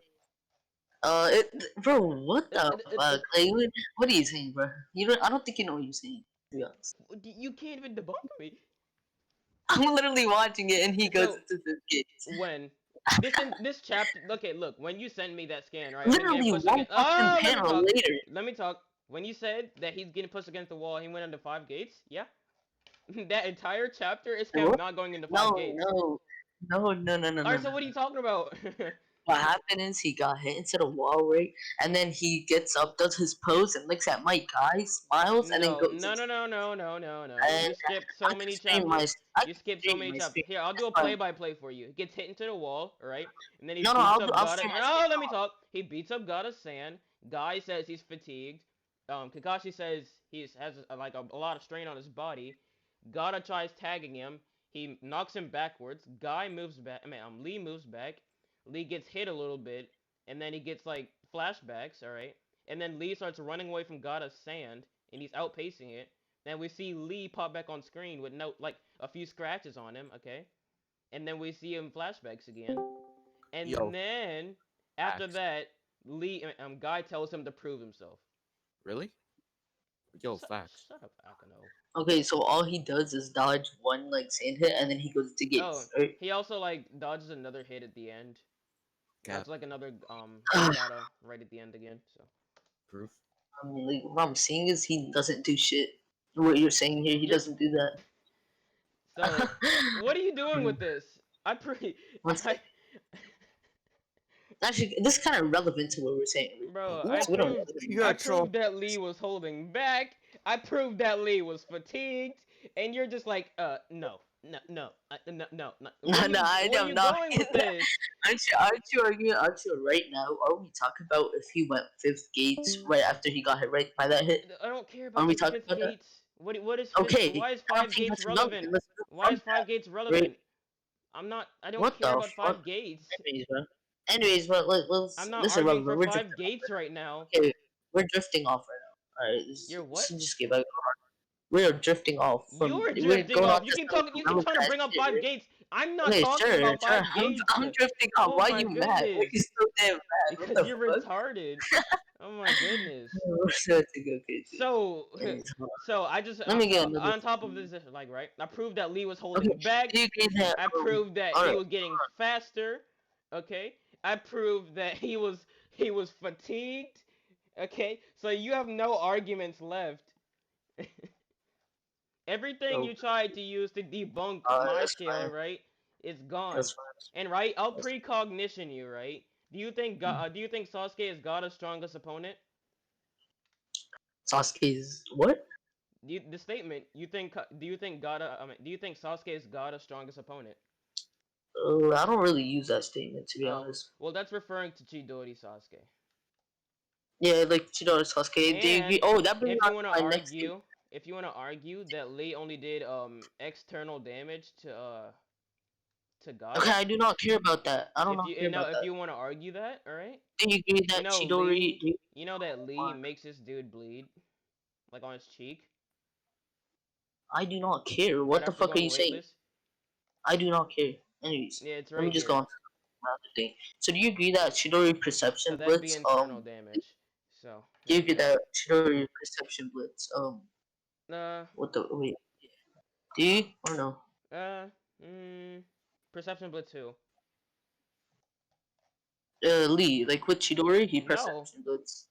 Speaker 1: bro, what the fuck? Like, what are you saying, bro? You don't. I don't think you know what you're saying. To be honest,
Speaker 2: You can't even debunk me.
Speaker 1: I'm literally watching it, and he goes
Speaker 2: So
Speaker 1: into the gates.
Speaker 2: when this chapter, okay, look, when you sent me that scan, right, of him getting
Speaker 1: Literally
Speaker 2: pushed
Speaker 1: one
Speaker 2: against.
Speaker 1: fucking
Speaker 2: Oh, let me
Speaker 1: panel
Speaker 2: talk.
Speaker 1: later.
Speaker 2: Let me talk. When you said that he's getting pushed against the wall, he went into five gates. Yeah, that entire chapter is him
Speaker 1: What?
Speaker 2: not going into five
Speaker 1: No,
Speaker 2: gates.
Speaker 1: no, no, no, no, no,
Speaker 2: All
Speaker 1: no,
Speaker 2: right, so
Speaker 1: no.
Speaker 2: what are you talking about?
Speaker 1: What happened is he got hit into the wall, right? And then he gets up, does his pose, and looks at my guy, smiles, and then
Speaker 2: No,
Speaker 1: goes
Speaker 2: no,
Speaker 1: into.
Speaker 2: no, no, no, no, no, no.
Speaker 1: And
Speaker 2: You skipped so
Speaker 1: I could
Speaker 2: many
Speaker 1: stream my,
Speaker 2: chapters.
Speaker 1: I
Speaker 2: You
Speaker 1: could
Speaker 2: skipped so
Speaker 1: stream
Speaker 2: many
Speaker 1: my
Speaker 2: chapters.
Speaker 1: stream.
Speaker 2: Here, I'll do
Speaker 1: That's
Speaker 2: a
Speaker 1: fine.
Speaker 2: play-by-play for you. He gets hit into the wall, right? And then he
Speaker 1: No, no,
Speaker 2: beats up
Speaker 1: I'll
Speaker 2: Gata.
Speaker 1: stream my stream.
Speaker 2: No, let me talk. He beats up Gata San. Guy says he's fatigued. Kakashi says he has like a lot of strain on his body. Gata tries tagging him. He knocks him backwards. Guy moves back. Lee moves back. Lee gets hit a little bit, and then he gets like flashbacks. All right, and then Lee starts running away from Gata's sand, and he's outpacing it. Then we see Lee pop back on screen with no like a few scratches on him. Okay, and then we see him flashbacks again, and
Speaker 3: Yo,
Speaker 2: then after
Speaker 3: facts.
Speaker 2: that, Guy tells him to prove himself.
Speaker 3: Really? Yo,
Speaker 2: Shut,
Speaker 3: facts.
Speaker 2: shut up, Akano.
Speaker 1: Okay, so all he does is dodge one like sand hit, and then he goes to
Speaker 2: Oh,
Speaker 1: gates, right?
Speaker 2: he also like dodges another hit at the end. That's
Speaker 3: Cap.
Speaker 2: like another
Speaker 1: I
Speaker 2: Gata right at the end again. So
Speaker 3: Proof.
Speaker 1: mean, like, what I'm saying is he doesn't do shit. What you're saying here, he
Speaker 2: you're
Speaker 1: doesn't do that.
Speaker 2: so what are you doing with this? I pre
Speaker 1: One sec.
Speaker 2: I
Speaker 1: Actually, this is kind of relevant to what we're saying.
Speaker 2: bro,
Speaker 1: So we don't know.
Speaker 3: You
Speaker 2: I
Speaker 3: got troll.
Speaker 2: proved that Lee was holding back. I proved that Lee was fatigued, and you're just like, no, no, no, no, no, no.
Speaker 1: No, no, I
Speaker 2: Where are
Speaker 1: am
Speaker 2: you
Speaker 1: not.
Speaker 2: going with this?
Speaker 1: Aren't you right now? Are we talking about if he went fifth gates right after he got hit right by that hit?
Speaker 2: I don't care
Speaker 1: Are
Speaker 2: about
Speaker 1: we
Speaker 2: the
Speaker 1: talking
Speaker 2: fifth
Speaker 1: about that?
Speaker 2: gates. What is fifth?
Speaker 1: Okay,
Speaker 2: Why is
Speaker 1: I don't
Speaker 2: five
Speaker 1: think
Speaker 2: gates
Speaker 1: that's relevant.
Speaker 2: relevant?
Speaker 1: Let's move
Speaker 2: Why
Speaker 1: from
Speaker 2: is five
Speaker 1: that.
Speaker 2: gates
Speaker 1: Right?
Speaker 2: relevant? I don't
Speaker 1: What
Speaker 2: care
Speaker 1: the
Speaker 2: about
Speaker 1: fuck?
Speaker 2: five gates.
Speaker 1: Anyways, but
Speaker 2: I'm
Speaker 1: let's.
Speaker 2: not
Speaker 1: This is
Speaker 2: arguing for
Speaker 1: relevant. We're
Speaker 2: five
Speaker 1: drifting.
Speaker 2: gates right now.
Speaker 1: Okay, we're drifting off right now. All right,
Speaker 2: You're what?
Speaker 1: just get back. We are drifting off from.
Speaker 2: You're
Speaker 1: We're
Speaker 2: drifting
Speaker 1: going
Speaker 2: off.
Speaker 1: off this
Speaker 2: You keep trying to
Speaker 1: relevant
Speaker 2: bring
Speaker 1: ass
Speaker 2: up
Speaker 1: shit,
Speaker 2: five
Speaker 1: right?
Speaker 2: gates. I'm not
Speaker 1: Okay,
Speaker 2: talking
Speaker 1: sure,
Speaker 2: about
Speaker 1: sure.
Speaker 2: 5 games.
Speaker 1: I'm drifting out.
Speaker 2: Oh
Speaker 1: Why
Speaker 2: my
Speaker 1: you mad? Why
Speaker 2: goodness.
Speaker 1: you so damn mad? What
Speaker 2: Because
Speaker 1: the
Speaker 2: you're
Speaker 1: fuck?
Speaker 2: retarded. Oh my goodness.
Speaker 1: We're so to go crazy.
Speaker 2: So,
Speaker 1: Anyways, hold
Speaker 2: so I just
Speaker 1: on. Let me get
Speaker 2: so
Speaker 1: another
Speaker 2: on top of
Speaker 1: thing.
Speaker 2: this, like right, I proved that Lee was
Speaker 1: Okay,
Speaker 2: holding back.
Speaker 1: do you agree that
Speaker 2: I proved that he
Speaker 1: alright,
Speaker 2: was getting faster. Okay, I proved that he was fatigued. Okay, so you have no arguments left. Everything
Speaker 1: so
Speaker 2: you tried to use to debunk my
Speaker 1: that's
Speaker 2: scale,
Speaker 1: fine.
Speaker 2: right, is gone.
Speaker 1: That's fine.
Speaker 2: And right, I'll
Speaker 1: That's
Speaker 2: precognition you, right?
Speaker 1: fine.
Speaker 2: Do you think Sasuke is Gaara's strongest opponent?
Speaker 1: Sasuke's what?
Speaker 2: The statement. Do you think Gaara? Do you think Sasuke is Gaara's strongest opponent?
Speaker 1: I don't really use that statement to be
Speaker 2: Oh,
Speaker 1: honest.
Speaker 2: well, that's referring to Chidori Sasuke.
Speaker 1: Yeah, like Chidori Sasuke. Do you agree?
Speaker 2: And
Speaker 1: Oh, that brings
Speaker 2: if
Speaker 1: me on
Speaker 2: you
Speaker 1: to
Speaker 2: wanna
Speaker 1: my next thing.
Speaker 2: argue, if you wanna argue that Lee only did external damage to
Speaker 1: Okay,
Speaker 2: Gaara,
Speaker 1: I do not care about that. I don't not care about
Speaker 2: if
Speaker 1: that.
Speaker 2: you wanna argue that, all right?
Speaker 1: Do you agree
Speaker 2: You
Speaker 1: that
Speaker 2: know
Speaker 1: Chidori?
Speaker 2: Lee, you know that Lee makes this dude bleed, like on his cheek,
Speaker 1: I do not care.
Speaker 2: right
Speaker 1: What the
Speaker 2: after
Speaker 1: fuck are
Speaker 2: going
Speaker 1: you saying?
Speaker 2: weightless.
Speaker 1: I do not care. Anyways,
Speaker 2: Yeah, it's
Speaker 1: let me
Speaker 2: right
Speaker 1: just go
Speaker 2: here.
Speaker 1: on to another thing. So do you agree that Chidori
Speaker 2: So
Speaker 1: Perception
Speaker 2: that'd be
Speaker 1: Blitz
Speaker 2: internal damage. So
Speaker 1: do you
Speaker 2: right
Speaker 1: agree
Speaker 2: here.
Speaker 1: that Chidori Perception Blitz
Speaker 2: Uh,
Speaker 1: what the wait do you or no?
Speaker 2: uh, mm, Perception Blitz 2.
Speaker 1: Lee, like with Chidori, he
Speaker 2: No.
Speaker 1: Perception Blitz.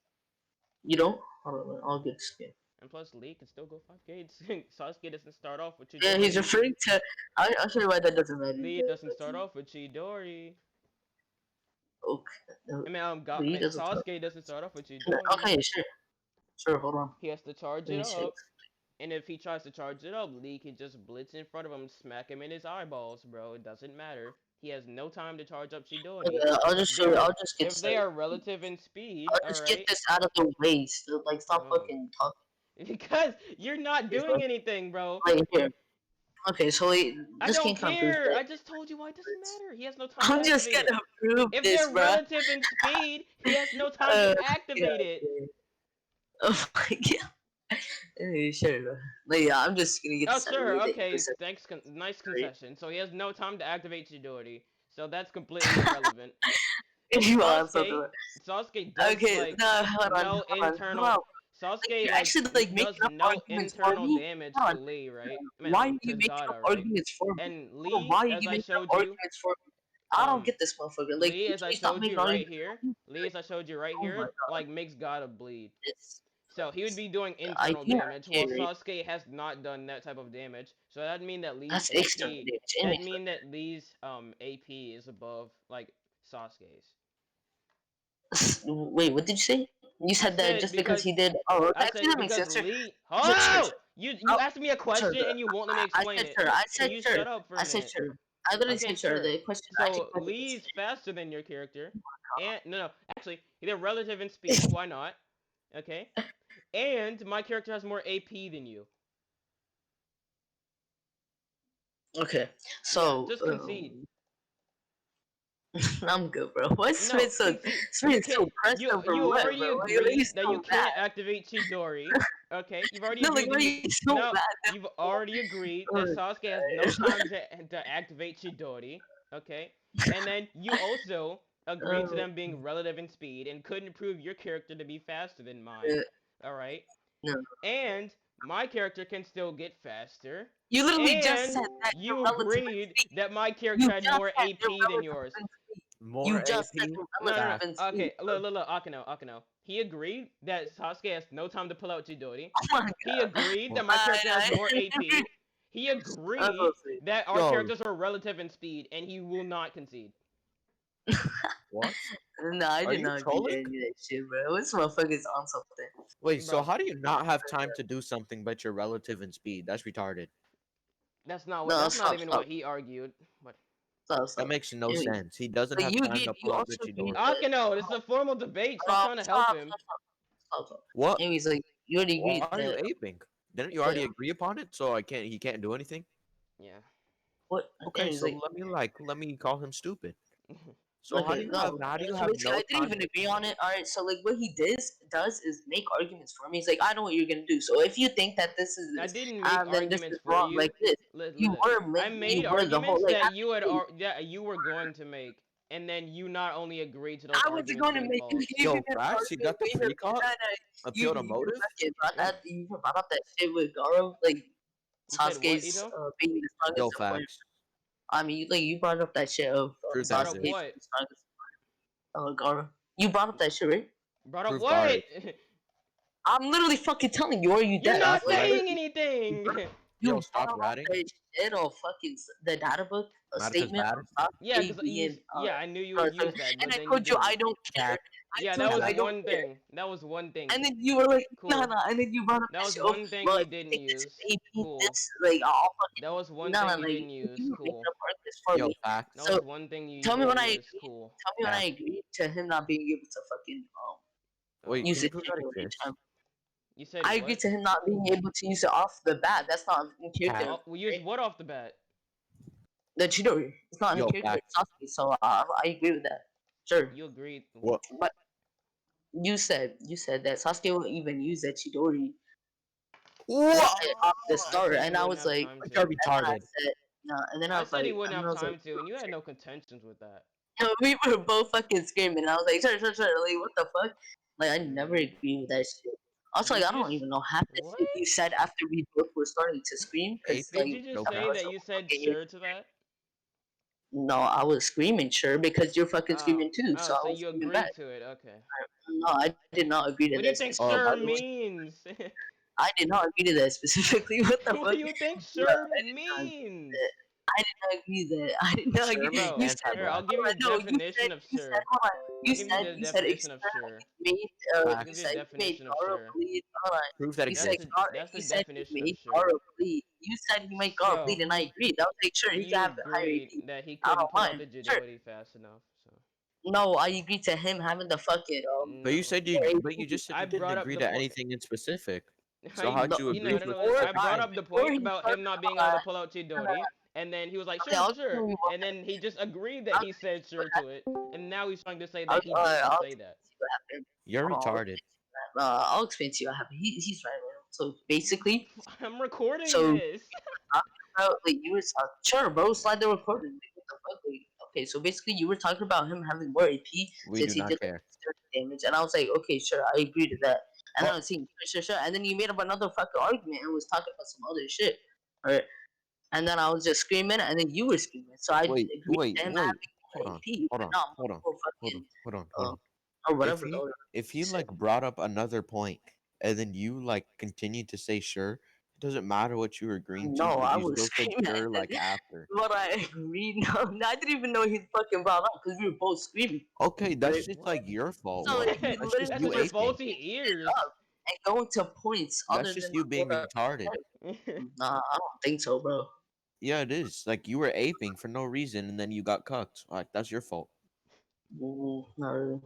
Speaker 1: You don't? Hold on, I'll get skin.
Speaker 2: And plus, Lee can still go 5 gates. Sasuke doesn't start off with
Speaker 1: Yeah, he's
Speaker 2: Chidori.
Speaker 1: referring to I'll show you why that doesn't matter.
Speaker 2: Lee doesn't start off with Chidori.
Speaker 1: Okay.
Speaker 2: I
Speaker 1: Lee
Speaker 2: mean,
Speaker 1: doesn't talk.
Speaker 2: Sasuke doesn't start off with Chidori.
Speaker 1: Okay, sure. Sure, hold on.
Speaker 2: He has to charge
Speaker 1: Let
Speaker 2: it
Speaker 1: me check.
Speaker 2: up. And if he tries to charge it up, Lee can just blitz in front of him, smack him in his eyeballs, bro. It doesn't matter. He has no time to charge up Chidori.
Speaker 1: Okay, I'll
Speaker 2: If
Speaker 1: just show you.
Speaker 2: they're
Speaker 1: I'll just get
Speaker 2: if they
Speaker 1: started.
Speaker 2: are relative in speed,
Speaker 1: I'll
Speaker 2: all
Speaker 1: just get
Speaker 2: right.
Speaker 1: this out of the way. So, like, stop
Speaker 2: Oh,
Speaker 1: fucking talking.
Speaker 2: because you're not
Speaker 1: Okay,
Speaker 2: doing
Speaker 1: so,
Speaker 2: anything, bro.
Speaker 1: like, here. Okay, so wait,
Speaker 2: I
Speaker 1: this
Speaker 2: don't
Speaker 1: game kind of proves
Speaker 2: care.
Speaker 1: that.
Speaker 2: I just told you why it doesn't
Speaker 1: It's,
Speaker 2: matter. He has no time to
Speaker 1: I'm just
Speaker 2: activate it.
Speaker 1: gonna prove
Speaker 2: If
Speaker 1: this,
Speaker 2: they're
Speaker 1: bruh.
Speaker 2: relative in speed, he has no time
Speaker 1: Uh,
Speaker 2: to
Speaker 1: yeah,
Speaker 2: activate it.
Speaker 1: okay. Oh my god. Sure, bro. Like, yeah, I'm just gonna get
Speaker 2: Oh,
Speaker 1: this out of the way
Speaker 2: sure.
Speaker 1: that you
Speaker 2: Okay.
Speaker 1: percent
Speaker 2: Thanks. Nice
Speaker 1: right.
Speaker 2: concession. So he has no time to activate Chidori. So that's completely irrelevant. And
Speaker 1: You want something?
Speaker 2: Sasuke does
Speaker 1: Okay,
Speaker 2: like
Speaker 1: no, hold on,
Speaker 2: no
Speaker 1: hold on, hold
Speaker 2: internal.
Speaker 1: on.
Speaker 2: Sasuke
Speaker 1: You're
Speaker 2: like
Speaker 1: actually like
Speaker 2: does
Speaker 1: making up
Speaker 2: no
Speaker 1: arguments for
Speaker 2: internal
Speaker 1: me.
Speaker 2: damage
Speaker 1: Hold
Speaker 2: to
Speaker 1: on.
Speaker 2: Lee, right? I mean,
Speaker 1: Why are you
Speaker 2: to
Speaker 1: making up
Speaker 2: Gaara, right?
Speaker 1: arguments for me?
Speaker 2: And
Speaker 1: Hold on, why
Speaker 2: Lee,
Speaker 1: are
Speaker 2: as
Speaker 1: you
Speaker 2: I
Speaker 1: making up
Speaker 2: showed you,
Speaker 1: arguments for me? I don't
Speaker 2: um,
Speaker 1: get this motherfucker. Like,
Speaker 2: Lee,
Speaker 1: can
Speaker 2: as I
Speaker 1: you stop
Speaker 2: showed
Speaker 1: making
Speaker 2: you right
Speaker 1: arguments
Speaker 2: here,
Speaker 1: for me?
Speaker 2: Lee, as I showed you right
Speaker 1: Oh my
Speaker 2: here,
Speaker 1: god,
Speaker 2: like makes Gaara bleed.
Speaker 1: it's
Speaker 2: So he would be doing
Speaker 1: I
Speaker 2: internal
Speaker 1: do not
Speaker 2: damage, while
Speaker 1: care.
Speaker 2: Sasuke has not done that type of damage. So that mean that Lee's
Speaker 1: That's external
Speaker 2: AP,
Speaker 1: damage.
Speaker 2: that
Speaker 1: Anyways,
Speaker 2: mean that Lee's AP is above like Sasuke's.
Speaker 1: wait, what did you say? You
Speaker 2: I
Speaker 1: said that
Speaker 2: said
Speaker 1: just because
Speaker 2: because
Speaker 1: he did. Oh,
Speaker 2: I
Speaker 1: actually,
Speaker 2: said
Speaker 1: that makes
Speaker 2: because
Speaker 1: sense. Sure,
Speaker 2: Lee.
Speaker 1: sure, sure,
Speaker 2: Oh,
Speaker 1: sure.
Speaker 2: you
Speaker 1: Oh,
Speaker 2: asked me a
Speaker 1: sure.
Speaker 2: question and you won't let me
Speaker 1: I
Speaker 2: explain
Speaker 1: said
Speaker 2: it.
Speaker 1: sure. I
Speaker 2: Can
Speaker 1: said
Speaker 2: you
Speaker 1: sure.
Speaker 2: shut up for a
Speaker 1: I said
Speaker 2: minute?
Speaker 1: sure. I literally
Speaker 2: Okay,
Speaker 1: said sure.
Speaker 2: sure.
Speaker 1: The question. I take
Speaker 2: So
Speaker 1: my question.
Speaker 2: Lee's faster than your character, and no, actually they're relative in speed. Why not? Okay, and my character has more AP than you.
Speaker 1: Okay,
Speaker 2: Yeah,
Speaker 1: so
Speaker 2: just concede.
Speaker 1: I'm good, bro. Why is
Speaker 2: No,
Speaker 1: Smith so
Speaker 2: concede. You
Speaker 1: Smith
Speaker 2: can't.
Speaker 1: so pressed over
Speaker 2: You
Speaker 1: what,
Speaker 2: already
Speaker 1: bro? Like, he's
Speaker 2: agreed that you
Speaker 1: so mad.
Speaker 2: can't activate Chidori. Okay, you've already
Speaker 1: No, like
Speaker 2: agreed that
Speaker 1: why are
Speaker 2: you.
Speaker 1: you so
Speaker 2: No,
Speaker 1: mad?
Speaker 2: you've already agreed
Speaker 1: Oh,
Speaker 2: that Sasuke has no
Speaker 1: God.
Speaker 2: time to activate Chidori. Okay, and then you also agreed to
Speaker 1: Oh,
Speaker 2: them being relative in speed and couldn't prove your character to be faster than mine. All right,
Speaker 1: no.
Speaker 2: and my character can still get faster.
Speaker 1: You literally just
Speaker 2: And
Speaker 1: said that you're
Speaker 2: you
Speaker 1: relative in
Speaker 2: agreed
Speaker 1: speed.
Speaker 2: that my character
Speaker 1: You
Speaker 2: had
Speaker 1: just
Speaker 2: more
Speaker 1: said you're
Speaker 2: AP than
Speaker 1: relative
Speaker 2: yours.
Speaker 1: in speed.
Speaker 3: More
Speaker 1: You just said
Speaker 3: AP.
Speaker 1: you're
Speaker 2: No, no,
Speaker 1: relative
Speaker 2: no.
Speaker 1: in
Speaker 3: Facts.
Speaker 1: speed,
Speaker 2: Okay,
Speaker 1: bro.
Speaker 2: look, Akano. He agreed that Sasuke has no time to pull out Chidori.
Speaker 1: Oh my
Speaker 2: He
Speaker 1: god.
Speaker 2: agreed that
Speaker 3: What?
Speaker 2: my character has more
Speaker 1: I,
Speaker 2: AP. He
Speaker 1: oh,
Speaker 2: agreed that our
Speaker 3: Yo,
Speaker 2: characters are relative in speed, and he will not concede.
Speaker 3: what?
Speaker 1: no, I
Speaker 3: Are
Speaker 1: did
Speaker 3: you
Speaker 1: not agree to
Speaker 3: trolling?
Speaker 1: any of that shit, bro. This motherfucker's on something.
Speaker 3: Wait, so
Speaker 2: Bro,
Speaker 3: how do you not have time to do something but you're relative in speed? That's retarded.
Speaker 2: that's not what.
Speaker 1: No,
Speaker 2: That's not
Speaker 1: stop,
Speaker 2: even
Speaker 1: stop,
Speaker 2: what he argued. But
Speaker 1: stop,
Speaker 3: That
Speaker 1: stop.
Speaker 3: makes no
Speaker 1: Anyways,
Speaker 3: sense. He doesn't
Speaker 1: but
Speaker 3: have
Speaker 1: you
Speaker 3: time
Speaker 1: agreed.
Speaker 3: to
Speaker 1: You
Speaker 3: pull out the
Speaker 1: also agreed
Speaker 3: Chidori.
Speaker 1: that.
Speaker 2: Akano, this is a formal debate. Stop
Speaker 1: Stop,
Speaker 2: trying to help
Speaker 1: stop,
Speaker 2: him.
Speaker 1: stop, stop, stop, stop.
Speaker 3: What?
Speaker 1: Anyways, like you already
Speaker 3: Why
Speaker 1: agreed
Speaker 3: are you
Speaker 1: that.
Speaker 3: aping? Didn't you
Speaker 1: Wait,
Speaker 3: already agree upon it? So I can't. He can't do anything.
Speaker 2: Yeah.
Speaker 1: what?
Speaker 3: Okay,
Speaker 1: Anyways,
Speaker 3: so
Speaker 1: like
Speaker 3: let me call him stupid. So
Speaker 1: Okay, no.
Speaker 3: how do you
Speaker 1: So
Speaker 3: have
Speaker 1: basically,
Speaker 3: no
Speaker 1: I didn't even
Speaker 3: context?
Speaker 1: agree on it. All right. So like, what he does is make arguments for me. He's like, I know what you're gonna do. So if you think that this is
Speaker 2: I
Speaker 1: this,
Speaker 2: didn't make
Speaker 1: then this
Speaker 2: arguments
Speaker 1: is
Speaker 2: for
Speaker 1: wrong.
Speaker 2: you.
Speaker 1: Like this,
Speaker 2: I
Speaker 1: you
Speaker 2: made
Speaker 1: were the whole
Speaker 2: arguments
Speaker 1: like.
Speaker 2: that that you were going to make, and then you not only agreed to those
Speaker 1: I wasn't
Speaker 2: arguments
Speaker 1: going to
Speaker 2: being
Speaker 1: make you
Speaker 2: false.
Speaker 1: even
Speaker 3: Yo, facts. You got the
Speaker 1: even
Speaker 3: precog,
Speaker 1: you
Speaker 3: appeal to
Speaker 1: even
Speaker 3: motive.
Speaker 1: fucking brought
Speaker 2: And
Speaker 1: that you even brought up that shit with Garo like
Speaker 2: you said what,
Speaker 1: Sasuke's
Speaker 2: Ito?
Speaker 1: being the
Speaker 3: Yo,
Speaker 1: strongest opponent.
Speaker 3: facts.
Speaker 1: I mean, like you brought up that shit of
Speaker 3: Proof that
Speaker 2: Brought
Speaker 3: it
Speaker 2: up
Speaker 1: Sasuke being
Speaker 3: is.
Speaker 2: what?
Speaker 1: the strongest Garo. You brought up that shit, right?
Speaker 2: Brought up
Speaker 3: Proof
Speaker 2: what?
Speaker 3: garbage.
Speaker 1: I'm literally fucking telling you, are you
Speaker 2: You're
Speaker 1: dead?
Speaker 2: not
Speaker 3: Stop rat.
Speaker 2: saying
Speaker 1: Literally,
Speaker 2: anything.
Speaker 3: Yo,
Speaker 1: you
Speaker 3: stop
Speaker 1: brought up
Speaker 3: ratting.
Speaker 1: that shit of fucking the data book, a
Speaker 3: Marca's
Speaker 1: statement
Speaker 3: bad.
Speaker 1: of
Speaker 2: Yeah,
Speaker 1: Sasuke
Speaker 2: cause you.
Speaker 1: being
Speaker 2: Yeah, I knew you would
Speaker 1: strongest,
Speaker 2: use that,
Speaker 1: and
Speaker 2: but
Speaker 1: I
Speaker 2: then you
Speaker 1: told you I
Speaker 2: didn't.
Speaker 1: don't care.
Speaker 3: Cap.
Speaker 1: I
Speaker 2: Yeah, that
Speaker 1: told you
Speaker 2: was
Speaker 1: I
Speaker 3: Cap.
Speaker 1: don't
Speaker 2: one
Speaker 1: care.
Speaker 2: thing. That was one thing.
Speaker 1: And then you were like, nah,
Speaker 2: Cool.
Speaker 1: nah. And then you brought up
Speaker 2: That
Speaker 1: that
Speaker 2: was
Speaker 1: shit. Oh,
Speaker 2: one thing
Speaker 1: well,
Speaker 2: you
Speaker 1: if you
Speaker 2: didn't
Speaker 1: think this is
Speaker 2: use.
Speaker 1: AP,
Speaker 2: Cool.
Speaker 1: this, like, I'll fucking,
Speaker 2: That was one
Speaker 1: nah,
Speaker 2: thing
Speaker 1: nah,
Speaker 2: you
Speaker 1: like,
Speaker 2: didn't
Speaker 1: you
Speaker 2: use.
Speaker 1: were making
Speaker 2: Cool.
Speaker 1: up arguments for
Speaker 3: Yo,
Speaker 1: me.
Speaker 2: That
Speaker 3: facts.
Speaker 1: So
Speaker 2: was one thing you
Speaker 1: tell me when
Speaker 2: didn't
Speaker 1: I
Speaker 2: use.
Speaker 1: agreed.
Speaker 2: Cool.
Speaker 1: Tell me when I
Speaker 3: Cap.
Speaker 1: agreed to him not being able to fucking
Speaker 3: Wait,
Speaker 2: Oh,
Speaker 3: can
Speaker 1: use
Speaker 3: you
Speaker 1: it
Speaker 3: prove that
Speaker 1: anyway.
Speaker 3: exists?
Speaker 2: you said
Speaker 1: I agreed
Speaker 2: what?
Speaker 1: to him not being able to use it off the bat. That's not in character,
Speaker 3: Cap.
Speaker 2: Oh, we used
Speaker 1: right?
Speaker 2: what off the bat?
Speaker 1: The Chidori. It's not in
Speaker 3: Yo,
Speaker 1: character.
Speaker 3: facts.
Speaker 1: It's Sasuke. So I agree with that. Sure.
Speaker 2: You agreed.
Speaker 3: What?
Speaker 1: But you said that Sasuke won't even use that Chidori
Speaker 3: What?
Speaker 1: off the
Speaker 2: I
Speaker 1: start,
Speaker 2: said he
Speaker 1: and I
Speaker 2: wouldn't
Speaker 1: was
Speaker 2: have
Speaker 1: like,
Speaker 2: time
Speaker 3: Like,
Speaker 2: to.
Speaker 3: you're
Speaker 1: and then I
Speaker 3: retarded.
Speaker 1: said, no, and then I
Speaker 2: I
Speaker 1: was
Speaker 2: said he
Speaker 1: like,
Speaker 2: wouldn't
Speaker 1: and then
Speaker 2: have
Speaker 1: I was like,
Speaker 2: time to, and you had no contentions with that.
Speaker 1: no, we were both fucking screaming. And I was like, sure, sure, sure. Like, what the fuck? Like, I never
Speaker 2: Mm.
Speaker 1: agree with that shit. Also, like,
Speaker 2: Did
Speaker 1: I
Speaker 2: you?
Speaker 1: don't even know half the
Speaker 2: What?
Speaker 1: shit you said after we both were starting to scream. Cause
Speaker 3: AP?
Speaker 2: Did
Speaker 1: like,
Speaker 2: you just
Speaker 3: No
Speaker 1: that
Speaker 2: say
Speaker 3: cap.
Speaker 1: was
Speaker 2: that
Speaker 1: so
Speaker 2: you said
Speaker 1: fucking
Speaker 2: sure to that?
Speaker 1: no, I was screaming, sure, because you're fucking
Speaker 2: Oh,
Speaker 1: screaming too. So
Speaker 2: oh,
Speaker 1: I
Speaker 2: so
Speaker 1: was
Speaker 2: you
Speaker 1: screaming back.
Speaker 2: agreed to it? Okay.
Speaker 1: No, I did not agree to
Speaker 2: What do you
Speaker 1: that
Speaker 2: think
Speaker 1: specifically.
Speaker 2: sure
Speaker 1: I
Speaker 3: But
Speaker 1: was,
Speaker 2: means?
Speaker 1: I did not agree to that specifically. What the
Speaker 2: What do
Speaker 1: fuck?
Speaker 2: you think
Speaker 1: No,
Speaker 2: sure
Speaker 1: I did not agree to
Speaker 2: means?
Speaker 1: that. I did not agree that. I did not
Speaker 3: sure
Speaker 1: agree.
Speaker 3: means
Speaker 2: Bro,
Speaker 1: You said,
Speaker 2: here, I'll
Speaker 3: anti-black.
Speaker 2: give you a
Speaker 1: no,
Speaker 2: definition of
Speaker 1: you said,
Speaker 2: sure.
Speaker 1: hold on.
Speaker 2: I'll give you the
Speaker 1: You said
Speaker 2: definition of sure.
Speaker 1: made,
Speaker 2: I'll give
Speaker 1: you
Speaker 2: you a
Speaker 3: Facts.
Speaker 1: said you made
Speaker 2: definition of
Speaker 1: Garo
Speaker 2: sure.
Speaker 1: bleed. Hold on.
Speaker 3: Proof that
Speaker 1: You said
Speaker 3: exists.
Speaker 2: That's the
Speaker 1: You said you
Speaker 2: definition of
Speaker 1: made
Speaker 2: sure.
Speaker 1: Garo bleed. You said he made Garo bleed,
Speaker 2: So,
Speaker 1: and I agreed. I was like, sure, he can
Speaker 2: you
Speaker 1: have a higher
Speaker 2: agreed
Speaker 1: AP.
Speaker 2: that he
Speaker 1: I
Speaker 2: couldn't
Speaker 1: don't
Speaker 2: pull out
Speaker 1: mind.
Speaker 2: the
Speaker 1: Sure.
Speaker 2: Jidori fast enough. So,
Speaker 1: No, I agreed to him having the fucking
Speaker 3: But you
Speaker 2: no.
Speaker 3: said
Speaker 1: more
Speaker 3: you.
Speaker 1: AP.
Speaker 3: But you just said
Speaker 2: I
Speaker 3: you didn't
Speaker 2: brought up
Speaker 3: agree
Speaker 2: the
Speaker 3: to
Speaker 2: point.
Speaker 3: anything in specific. So
Speaker 2: I,
Speaker 3: how'd
Speaker 1: No,
Speaker 3: you
Speaker 2: you
Speaker 3: agree
Speaker 2: know,
Speaker 3: to
Speaker 2: no,
Speaker 3: it
Speaker 2: no,
Speaker 3: the
Speaker 1: before
Speaker 3: whole
Speaker 2: I brought
Speaker 1: that,
Speaker 3: time?
Speaker 2: up the
Speaker 1: before
Speaker 2: point
Speaker 1: he
Speaker 2: about him
Speaker 1: started,
Speaker 2: not being able to pull out Chidori, and then he was like,
Speaker 1: okay,
Speaker 2: sure,
Speaker 1: I'll
Speaker 2: sure,
Speaker 1: tell you what
Speaker 2: and then he just agreed that he
Speaker 1: happened.
Speaker 2: said sure to it, and now he's trying to say
Speaker 1: I'll,
Speaker 2: that he didn't
Speaker 1: I'll
Speaker 2: say
Speaker 1: explain
Speaker 2: that.
Speaker 1: to you what happened.
Speaker 3: You're
Speaker 1: Hold on,
Speaker 3: retarded.
Speaker 1: I'll explain to you what happened. He's right, man. So basically,
Speaker 2: I'm recording
Speaker 1: so
Speaker 2: this.
Speaker 1: talking about like you were talking, sure, bro, slide the recording. Like, what the fuck? Like, okay, so basically, you were talking about him having more AP
Speaker 3: We
Speaker 1: since
Speaker 3: do
Speaker 1: he
Speaker 3: not
Speaker 1: did like
Speaker 3: care.
Speaker 1: certain damage, and I was like, okay, sure, I agree to that. And then I
Speaker 3: Oh,
Speaker 1: was saying, sure, sure, sure, and then you made up another fucking argument and was talking about some other shit, right? And then I was just screaming, and then you were screaming. So I
Speaker 3: wait,
Speaker 1: agreed
Speaker 3: wait,
Speaker 1: to him
Speaker 3: wait.
Speaker 1: having more
Speaker 3: Hold on,
Speaker 1: AP,
Speaker 3: hold
Speaker 1: but
Speaker 3: on,
Speaker 1: not
Speaker 3: hold on,
Speaker 1: more
Speaker 3: hold on,
Speaker 1: fucking
Speaker 3: hold on, hold on.
Speaker 1: or
Speaker 3: If
Speaker 1: whatever
Speaker 3: you
Speaker 1: though
Speaker 3: if
Speaker 1: you
Speaker 3: you
Speaker 1: said.
Speaker 3: like brought up another point and then you like continued to say sure, it doesn't matter what you were agreeing to
Speaker 1: No,
Speaker 3: because
Speaker 1: I
Speaker 3: you
Speaker 1: was
Speaker 3: still said
Speaker 1: screaming,
Speaker 3: sure
Speaker 1: and
Speaker 3: like after.
Speaker 1: but I agreed. No, I didn't even know he fucking brought up because we were both screaming.
Speaker 3: Okay, that's
Speaker 1: Right?
Speaker 3: just
Speaker 2: What?
Speaker 3: like your fault.
Speaker 1: So
Speaker 3: What?
Speaker 1: like he
Speaker 2: What?
Speaker 3: That's just
Speaker 2: That's
Speaker 1: literally
Speaker 3: you
Speaker 2: just your
Speaker 1: was
Speaker 3: aping.
Speaker 2: faulty
Speaker 1: making shit
Speaker 2: ears.
Speaker 1: up and going to points
Speaker 3: That's
Speaker 1: other
Speaker 3: just
Speaker 1: than
Speaker 3: you being
Speaker 1: what I
Speaker 3: retarded.
Speaker 1: said. Nah, I don't think so, bro.
Speaker 3: Yeah, it is. Like you were aping for no reason and then you got cucked. Like that's your fault.
Speaker 1: Not really.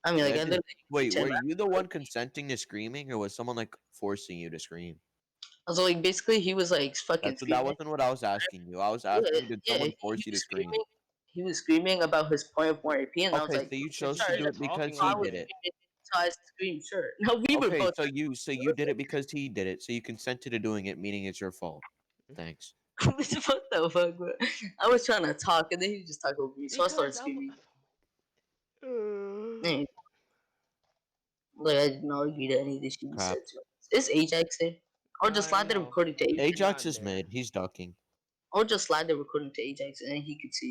Speaker 1: I mean,
Speaker 3: Yeah,
Speaker 1: like I
Speaker 3: it is.
Speaker 1: literally agreed
Speaker 3: Wait,
Speaker 1: to him.
Speaker 3: were you the one consenting to screaming or was someone like forcing you to scream?
Speaker 1: So like basically he was like fucking
Speaker 3: That
Speaker 1: screaming.
Speaker 3: wasn't what I was asking you. I was
Speaker 1: Yeah,
Speaker 3: asking you, did
Speaker 1: yeah.
Speaker 3: someone
Speaker 1: He
Speaker 3: force you to
Speaker 1: was
Speaker 3: scream?
Speaker 1: screaming. He was screaming about his point of more AP, and I was
Speaker 3: Okay,
Speaker 1: like,
Speaker 3: so you
Speaker 1: okay,
Speaker 3: chose
Speaker 2: He's
Speaker 3: to
Speaker 1: sorry.
Speaker 3: do
Speaker 2: just
Speaker 3: it
Speaker 2: talking
Speaker 3: because
Speaker 1: So
Speaker 3: he
Speaker 1: I was
Speaker 3: did
Speaker 2: anyway.
Speaker 3: it.
Speaker 1: screaming. So I screamed, sure. No, we were
Speaker 3: Okay,
Speaker 1: both.
Speaker 3: so you did it because he did it. So you consented to doing it, meaning it's your fault. Thanks.
Speaker 1: What the fuck, bro? I was trying to talk, and then he just talked over me, so I started
Speaker 2: Because I'm.
Speaker 1: screaming. Man, like I did not agree to any of this shit you
Speaker 3: Crap.
Speaker 1: said to him. Is Ajax there? Or just slide the
Speaker 2: No,
Speaker 1: recording to
Speaker 2: he's
Speaker 1: Ajax.
Speaker 3: Ajax
Speaker 2: not
Speaker 3: is
Speaker 2: there.
Speaker 3: mid. He's ducking.
Speaker 1: Or just slide the recording to Ajax, and then he could see.